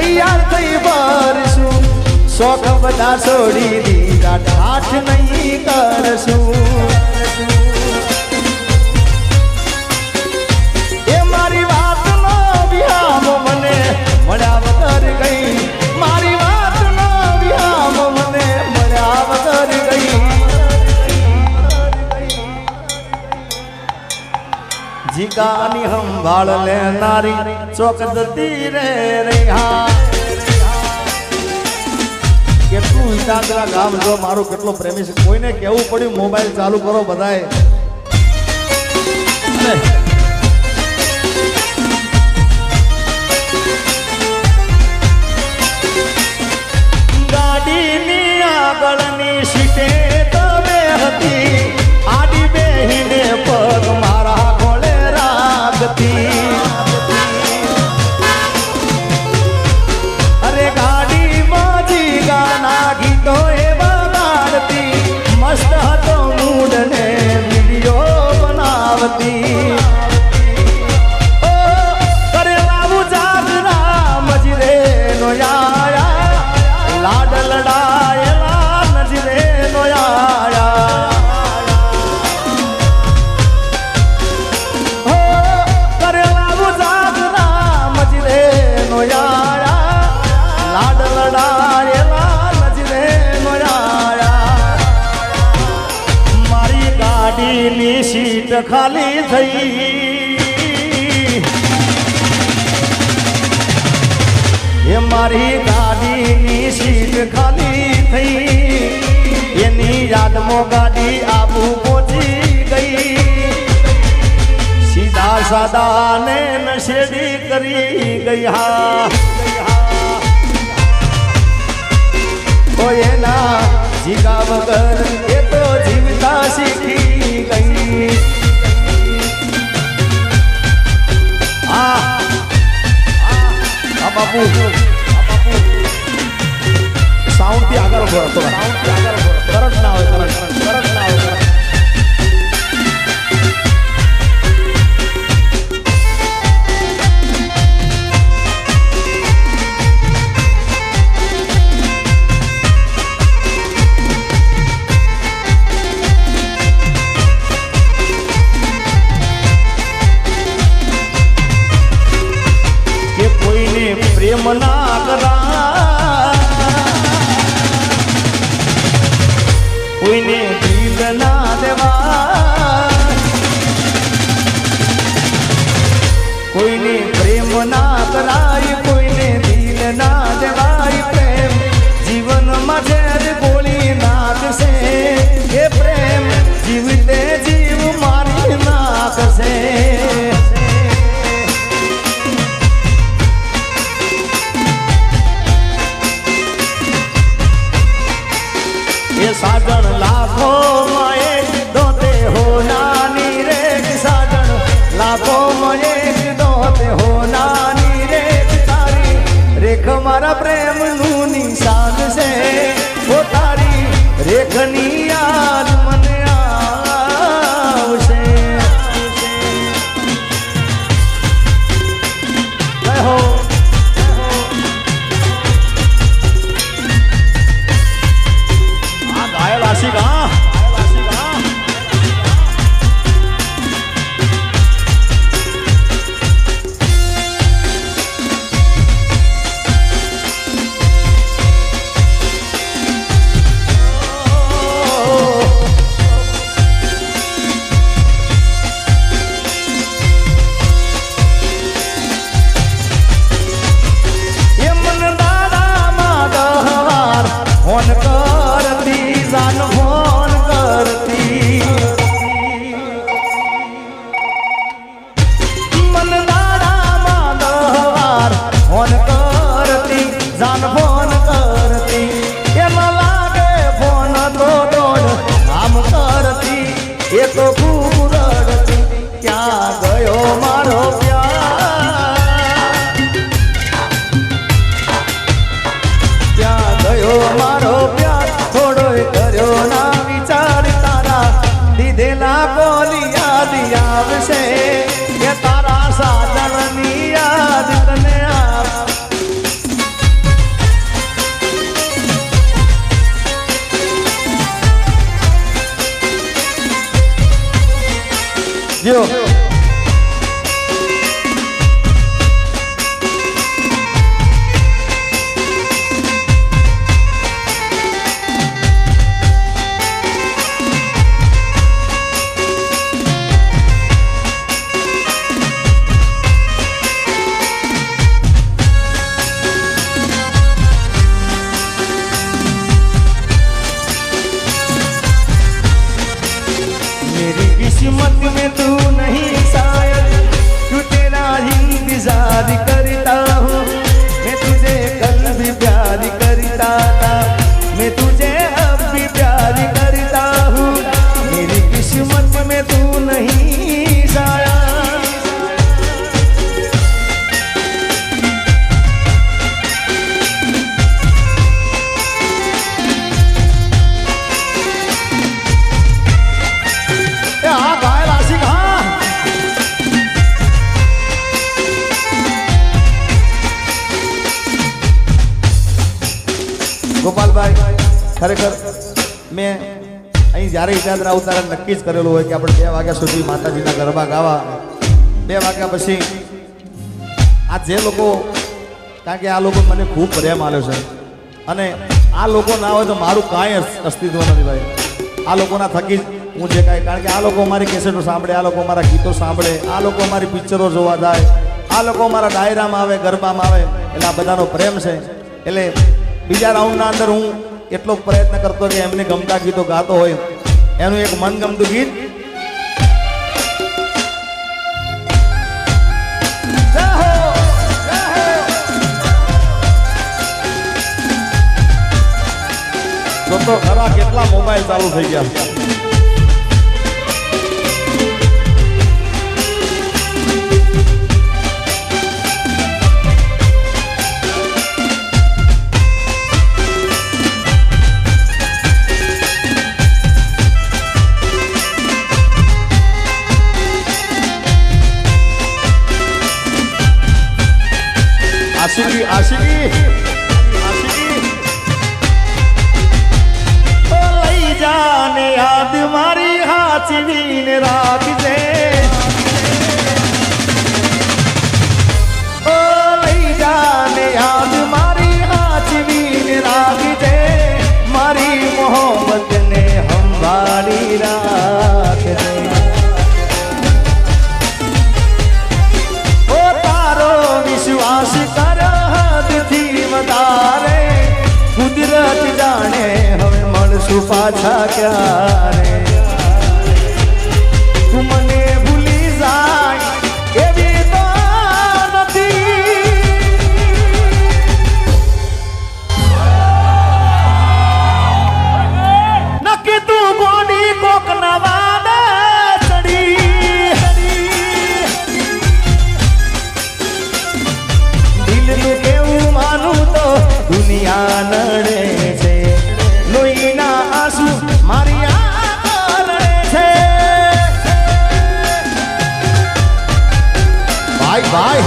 તૈયાર થઈ ભરશું શોખ બધા છોડી દીધા ઠાઠ નહીં કરશું એ મારી વાતનો વિહામ મને મળ્યા વગર ગઈ મારી વાતનો વિહામ મને મળ્યા વગર ગઈ જીગાની સંભાળ લેનારી ચોકદતી રે રહ્યા કેટલું વિચારતા ગામ જો મારું કેટલો પ્રેમી છે કોઈને કેવું પડ્યું મોબાઈલ ચાલુ કરો બધાએ ગાડીની આગળની સીટે તમે હતી આડી બેહીને પગ મારા ગોળે રાખતી અરે ગાડીમાં જીગાના ગીતો એવા ગાડતી મસ્ત હતો મૂડ ને વિડીયો બનાવતી કરે લાવું જાગરા મજરે નો યાયા લાડ લડાયેલા નજરે નો યાયા કરે લાવું જાગરા મજરે નો યાયા લાડ લડાયેલા નજરે નો યાયા મારી ગાડીની સીટ ખાલી થઈ એ મારી ગાડીની સીટ ખાલી થઈ એની યાદમાં ગાડી આબુ પહોંચી ગઈ સીધા સાદા ને નશેડી કરી ગયા તો એના જીગા વગર એ તો જીવતા શીખી ગઈ બાપુ સાઉન્ડ થી આગળ ઉભો હતો કરંટ ના હોય કરંટ ના હોય પ્રેમ ના કરા કોઈને દિલ ના દેવા કોઈને પ્રેમ ના કરાય કોઈને દિલ ના દેવાય પ્રેમ જીવનમાં ઝેર ગોળી નાખશે એ પ્રેમ જીવતે જીવ મારી નાખશે साजन लाखों में एक दोते हो नानी रे साजन लाखों में एक दोते हो नानी रे तारी रेख मारा प्रेम नू निशान से वो तारी रेखनिया ખરેખર મેં અહીં જ્યારે ઈજાદરા અવતારે નક્કી જ કરેલું હોય કે આપણે 2 વાગ્યા સુધી માતાજીના ગરબા ગાવા, 2 વાગ્યા પછી આ જે લોકો, કારણ કે આ લોકો મને ખૂબ પ્રેમ આપ્યો છે અને આ લોકો ના હોય તો મારું કાંઈ અસ્તિત્વ નથી ભાઈ. આ લોકોના થકી હું જે કાંઈ, કારણ કે આ લોકો મારી કેસેટો સાંભળે, આ લોકો મારા ગીતો સાંભળે, આ લોકો મારી પિક્ચરો જોવા જાય, આ લોકો મારા ડાયરામાં આવે, ગરબામાં આવે, એટલે આ બધાનો પ્રેમ છે. એટલે બીજા રાઉન્ડના અંદર હું એટલો પ્રયત્ન કરતો કે એમને ગમતા ગીતો ગાતો હોય. એનું એક મનગમતું ગીત તો ખરા કેટલા મોબાઈલ ચાલુ થઈ ગયા. આશિકી આશિકી જાને યાદ મારી હાચવીને રાખજે, ઓ લઈ જાને યાદ મારી હાચવીને રાખજે, મારી મોહબ્બતને સંભાળી રાખજે. ઓ તારો વિશ્વાસ કર હદથી વધારે, કુદરત જાણે હવે મળશું પાછા ક્યારે. તું મને ભૂલી જાય એવી તો નથી, નક્કી તું ગોડી કોક નવાને ચડી, દિલનું કેવું માનું તો દુનિયા નડે છે, લોહીના આંસુ મારી આંખો રડે છે. ભાઈ ભાઈ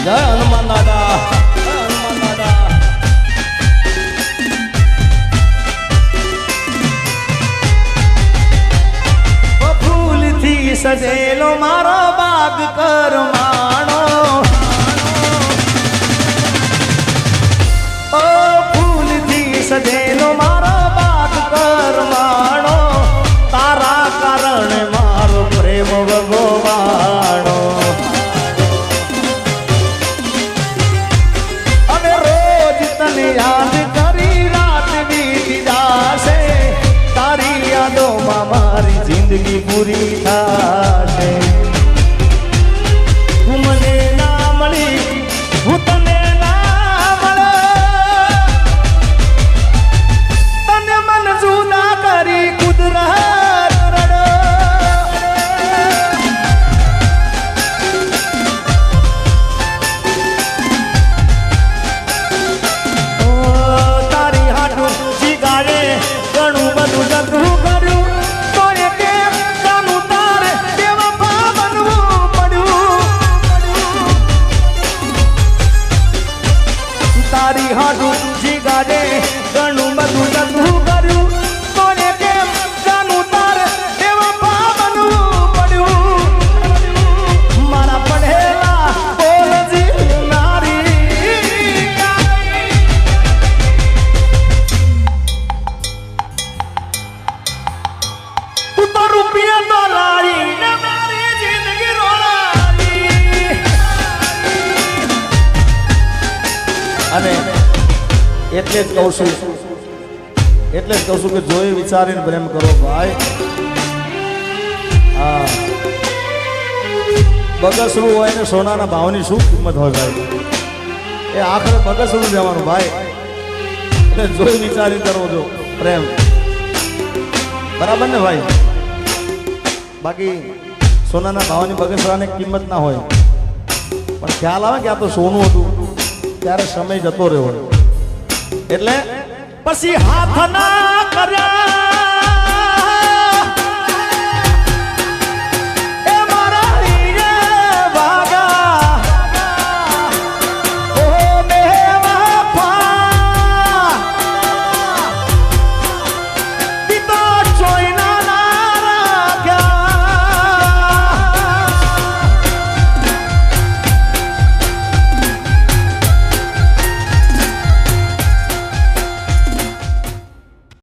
જય હનુમાન દાદા, જય હનુમાન દાદા. ફૂલથી સજેલો મારો બાગ કરમાણો, ઓ ફૂલથી સજેલો મારો બાગ કરમાણો, તારા કારણે મારો પ્રેમ ભગવાણો. યાદ કરી રાત વીતી જાશે, તારી યાદોમાં મારી જિંદગી પૂરી થશે. તું મને ના મળી, હું તને ના મળ્યો, તને મન જુદા કરી કુદરત રડો. ઘણું બધું જતું કર્યું તો કેમ જાનું તારે બેવફા બનવું પડ્યું. તારી હાડું જીગાડે ઘણું બધું જતું કર્યું તો કેમ જાનું તારે બેવફા બનવું પડ્યું. મારા પડેલા બોલ જીવનારી, રૂપિયા તો લાવી ને મારી જિંદગી રોલાવી. અને એટલે જ કહું છું કે જોઈ વિચારીને પ્રેમ કરો ભાઈ. હા, બગસરું હોય ને સોનાના ભાવની શું કિંમત હોય ભાઈ, એ આખરે બગસરું જવાનું ભાઈ. એટલે જોઈ વિચારીને કરવો જો પ્રેમ, બરાબર ને ભાઈ. બાકી સોનાના ભાવની બગસરાને કિંમત ના હોય. પણ ખ્યાલ આવે કે આ તો સોનું હતું ત્યારે સમય જતો રહ્યો એટલે પછી હાથ ના કર્યા